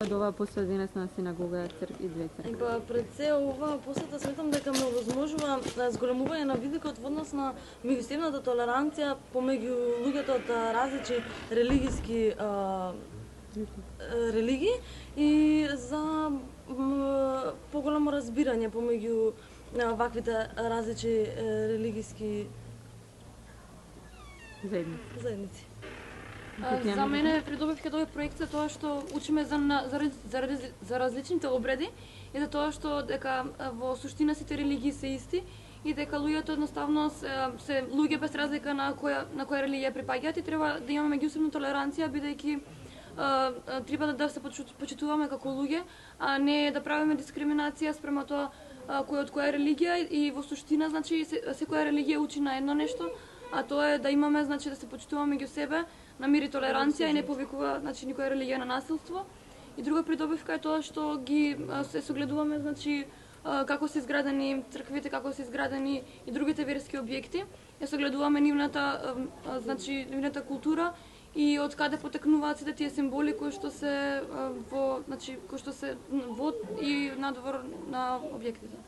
Од оваа посета денесна синагога и две цркви. Пред се оваа посета сметам дека ме овозможува зголемување на видикот во однос на меѓусебната толеранција помеѓу луѓето од различни религии и за поголемо разбирање помеѓу ваквите различни религиски заедници. За мене придобивка од овој проект е тоа што учиме за различните обреди и за тоа што дека во суштина сите религии се исти и дека луѓето едноставно се луѓе без разлика на која религија припаѓаат и треба да имаме меѓусебна толеранција бидејќи треба да се почитуваме како луѓе, а не да правиме дискриминација спрема тоа кој од која религија и во суштина значи секоја религија учи на едно нешто, а тоа е да имаме значи да се почитуваме меѓу себе, на мир и толеранција и не повикува значи никоја религија на насилство. И друга придобивка е тоа што ги се согледуваме значи како се изградени црквите, како се изградени и другите верски објекти. Ја согледуваме нивната култура и од каде потекнуваат сите тие символи кои што се во и надвор на објектите.